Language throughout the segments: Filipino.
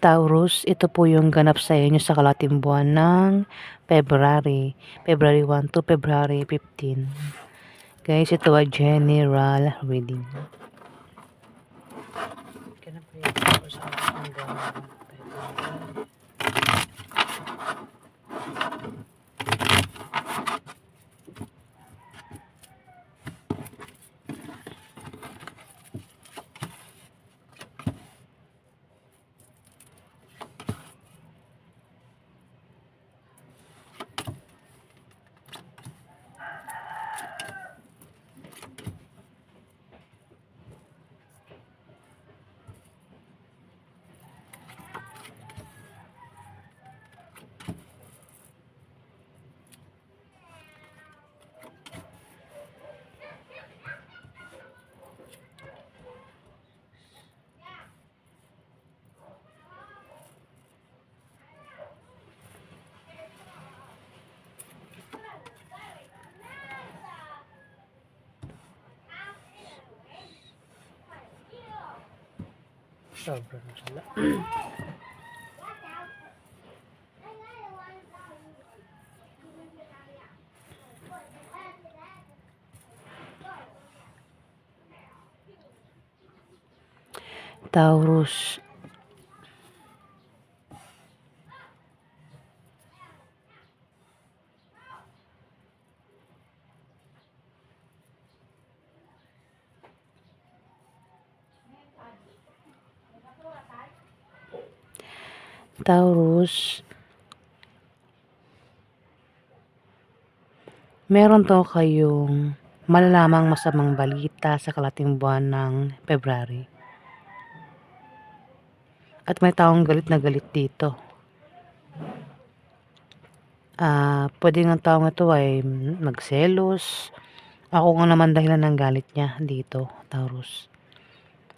Taurus, ito po yung ganap sa inyo sa kalating buwan ng February. February 1 to February 15. Guys, ito ay general reading. Sobrang sala. Taurus. Taurus. Meron to kayong malalamang masamang balita sa kalating buwan ng February. At may taong galit na galit dito. Pwede ng taong ito ay magselos. Ako nga naman dahilan ng galit niya dito, Taurus.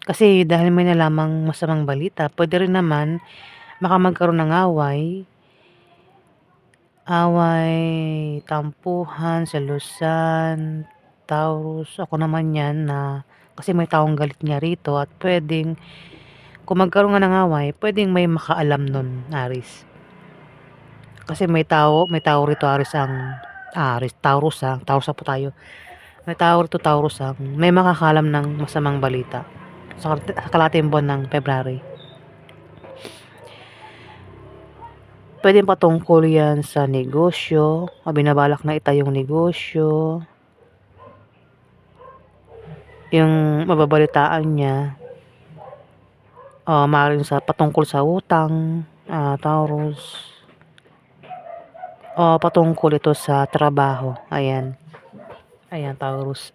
Kasi dahil may nalamang masamang balita, pwede rin naman magkaroon ng away, tampuhan, selusan, Taurus. Ako naman yan na kasi may taong galit niya rito at pwedeng kung magkaroon nga ng away, pwedeng may makaalam nun, Aris. Kasi may tao rito, Aris Taurus Taurus po tayo. May tao rito, Taurus may makakalam ng masamang balita sa kalating buwan ng February. Pwede patungkol yan sa negosyo, o binabalak na itayong negosyo, yung mababalitaan niya, maaaring patungkol sa utang, Taurus, o patungkol ito sa trabaho. Ayan, Taurus.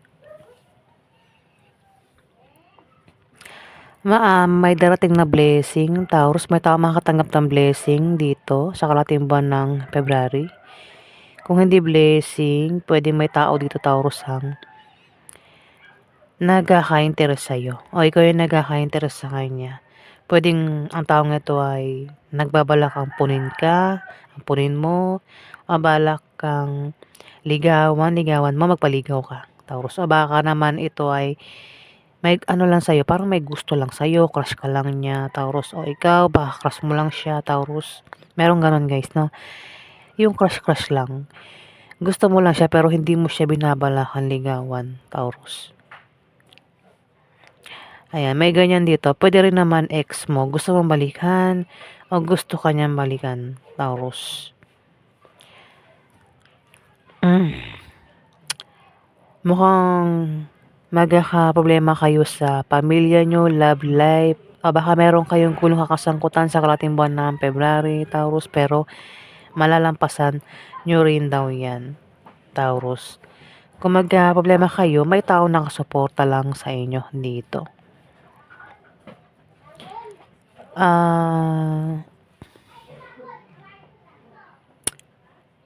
May darating na blessing, Taurus. May tao makakatanggap ng blessing dito sa kalating buwan ng February. Kung hindi blessing, pwede may tao dito, Taurus, nagkaka-interest sa'yo. O ikaw yung nagkaka-interest sa kanya. Pwedeng ang taong ito ay nagbabalak kang punin mo, o balak kang ligawan mo, magpaligaw ka, Taurus. O baka naman ito ay may lang sa'yo, parang may gusto lang sa'yo, crush ka lang niya, Taurus. O ikaw, baka crush mo lang siya, Taurus. Meron ganon, guys, no? Yung crush lang. Gusto mo lang siya pero hindi mo siya binabalakan ligawan, Taurus. Ayan, may ganyan dito. Pwede rin naman ex mo, gusto mong balikan o gusto kanyang balikan, Taurus. Mukhang magkakaproblema kayo sa pamilya nyo, love life, o baka meron kayong gulong kakasangkutan sa kalating buwan ng February, Taurus, pero malalampasan nyo rin daw yan, Taurus. Kung magka-problema kayo, may tao nakasuporta lang sa inyo dito.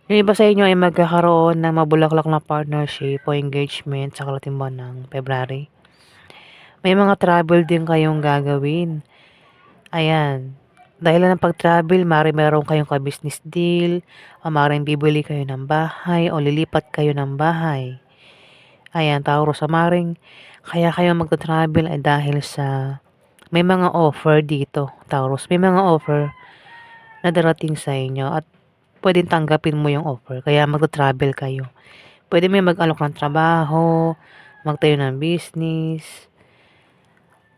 Yung iba sa inyo ay magkakaroon ng mabulaklak na partnership o engagement sa kalating buwan ng February. May mga travel din kayong gagawin. Ayan. Dahil ng pag-travel, meron kayong ka-business deal, o maaaring bibili kayo ng bahay, o lilipat kayo ng bahay. Ayan, Taurus, maaaring kaya kayo magta-travel ay dahil sa may mga offer dito, Taurus. May mga offer na darating sa inyo at puwedeng tanggapin mo yung offer kaya magta-travel kayo. Puwede may mag-alok ng trabaho, magtayo ng business,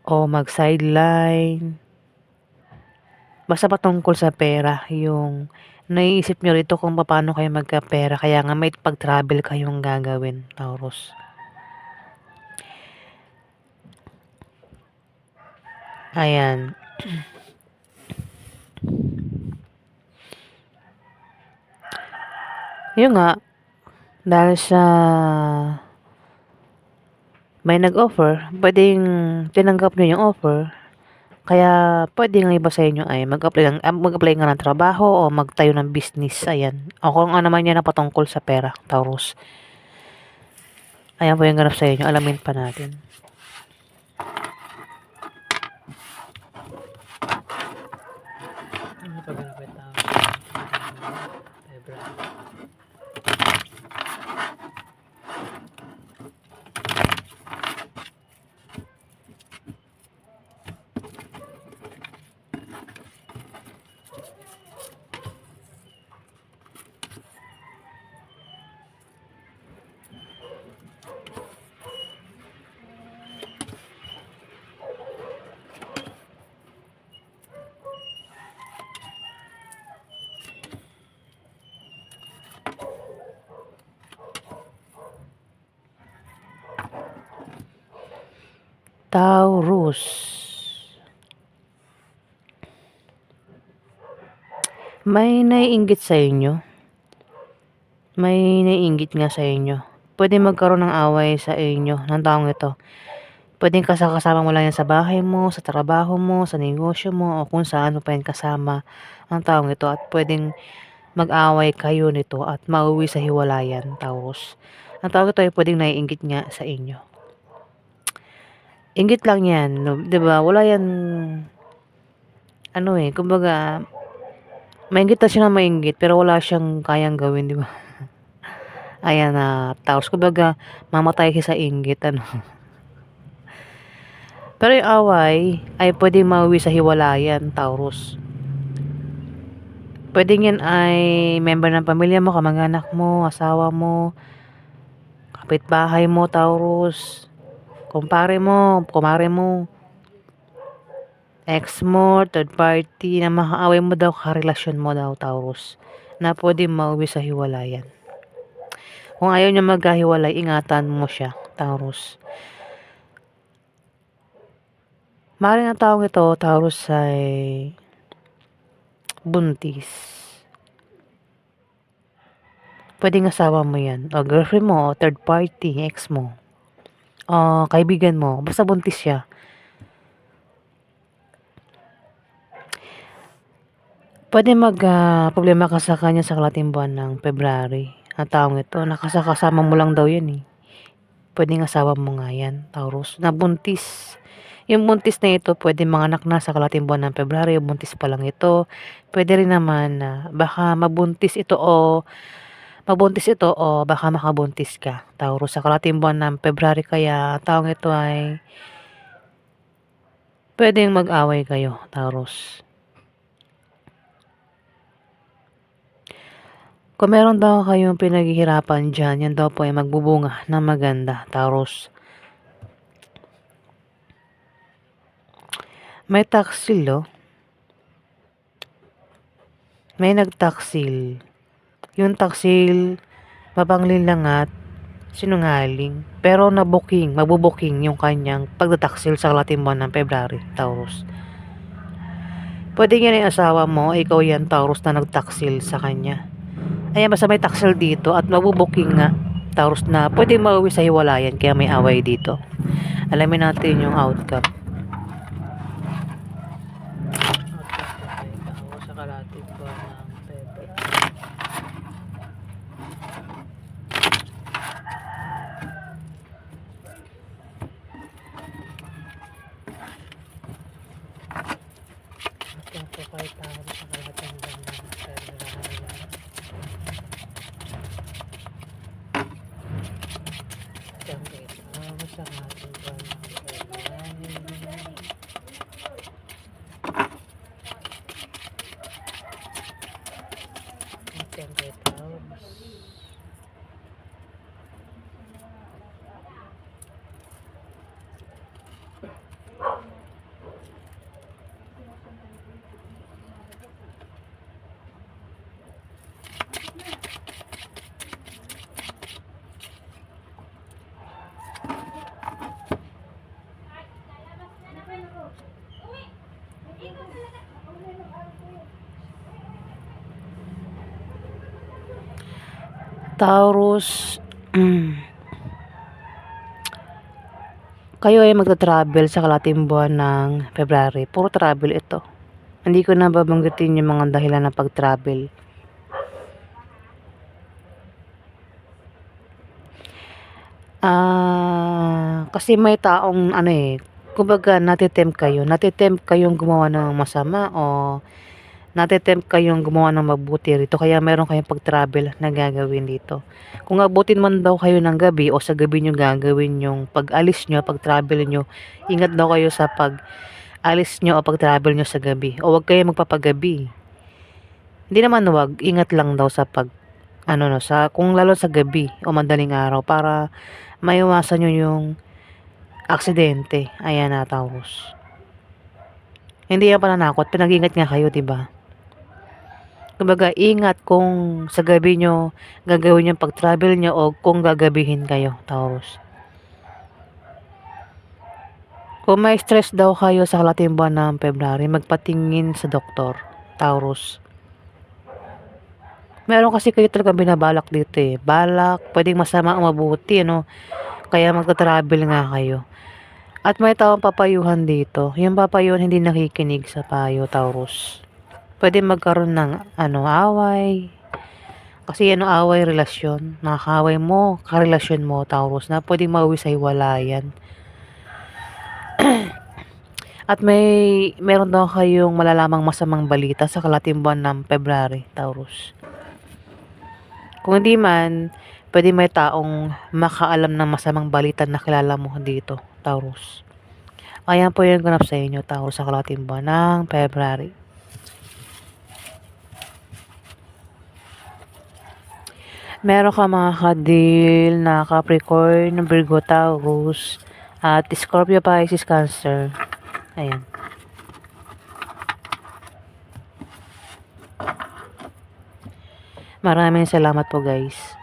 o mag-sideline. Basta patungkol sa pera yung naiisip niyo rito kung papaano kayo magkapera kaya nga may pag-travel kayong gagawin, Taurus. Ayan. Yun nga, dahil sa may nag-offer, puwedeng tinanggap niyo yung offer, kaya puwedeng ang iba sa inyo ay mag-apply nga ng trabaho o magtayo ng business, ayan. O kung ano man yan na patungkol sa pera, Taurus. Ayan po yung ganap sa inyo, alamin pa natin. Ano pa ganap kay Taurus? Taurus. May naiinggit sa inyo. May naiinggit nga sa inyo. Pwede magkaroon ng away sa inyo ng taong ito. Pwedeng kasama mo lang yan sa bahay mo, sa trabaho mo, sa negosyo mo, o kung saan mo pa yan kasama ang taong ito. At pwedeng mag-away kayo nito at mauwi sa hiwalayan, Taurus. Ang taong ito ay pwedeng naiinggit nga sa inyo. Inggit lang yan, no? 'Di ba? Wala yan, ano eh, kumbaga, mainggit na siya na mainggit, pero wala siyang kayang gawin, 'di ba? Ayan na, Taurus, kumbaga, mamatay siya sa inggit, ano. Pero yung away ay pwedeng mauwi sa hiwalayan, Taurus. Pwedeng yan ay member ng pamilya mo, kamag-anak mo, asawa mo, kapitbahay mo, Taurus, kumpare mo, kumare mo, ex mo, third party, na makaaway mo daw, karelasyon mo daw, Taurus, na pwedeng mauwi sa hiwalayan. Kung ayaw niya magkahiwalay, ingatan mo siya, Taurus. Maaaring ang taong ito, Taurus, ay buntis. Pwedeng asawa mo yan, o girlfriend mo, o third party, ex mo, o kaibigan mo, basta buntis siya. Pwede problema ka sa kanya sa kalating buwan ng February. Ang taong ito, kasama mo lang daw yan eh. Pwedeng asawa mo nga yan, Taurus, na buntis. Yung buntis na ito, pwede manganak na sa kalating buwan ng February, buntis pa lang ito. Pwede rin naman na baka mabuntis ito o baka makabuntis ka, Taurus, sa kalating buwan ng February. Kaya taong ito ay pwedeng mag-away kayo, Taurus. Kung meron daw kayong pinaghihirapan dyan, yan daw po ay magbubunga na maganda, Taurus. May taksil, oh. May nagtaksil. Yung taksil, mapanglinlangat, sinungaling. Pero magbubuking yung kanyang pagtataksil sa kalating buwan ng February, Taurus. Pwede yan yung asawa mo, ikaw yan, Taurus, na nagtaksil sa kanya. Ayan, basta may taksil dito at magbubuking nga, Taurus, na pwede mauwi sa hiwalayan kaya may away dito. Alamin natin yung outcome. Sa kalating buwan ng February. Kay Taurus sa kalating buwan ng February. Sa kalating buwan ng February. Taurus, kayo ay magta-travel sa kalahating buwan ng February. Puro travel ito. Hindi ko na babanggitin yung mga dahilan ng pag-travel. Kasi may taong kumbaga nate-tempt kayong gumawa ng masama o nate-tempt kayong gumawa ng mabuti rito kaya meron kayong pag-travel na gagawin dito. Kung abutin man daw kayo ng gabi o sa gabi niyo gagawin yung pag-alis niyo, pag-travel niyo, ingat daw kayo sa pag-alis niyo o pag-travel niyo sa gabi o wag kayong magpapagabi. Hindi naman wag, ingat lang daw sa kung lalo sa gabi o madaling araw para maiwasan niyo yung aksidente. Ayan na, Taurus. Hindi yan pananakot, pinag-ingat nga kayo, 'di ba? Kumbaga, ingat kung sa gabi nyo gagawin yung pag-travel nyo o kung gagabihin kayo, Taurus. Kung may stress daw kayo sa kalahating buwan ng February, magpatingin sa doktor, Taurus. Meron kasi kayo talagang binabalak dito eh. Balak, pwedeng masama o mabuti, Kaya magta-travel nga kayo. At may taong papayuhan dito. Yung papayuhan hindi nakikinig sa payo, Taurus. Pwede magkaroon ng away. Kasi away relasyon. Nakakaaway mo, karelasyon mo, Taurus, na pwedeng mauwi sa hiwalayan. At meron daw kayong malalamang masamang balita sa kalahating buwan ng February, Taurus. Kung hindi man, pwede may taong makaalam ng masamang balita na kilala mo dito, Taurus. Ayan po yung ganap sa inyo, Taurus, sa kalahating buwan ng February. Meron ka mga kadil na Capricorn, Virgo, Taurus, at Scorpio, Pisces, Cancer. Ayan. Maraming salamat po, guys.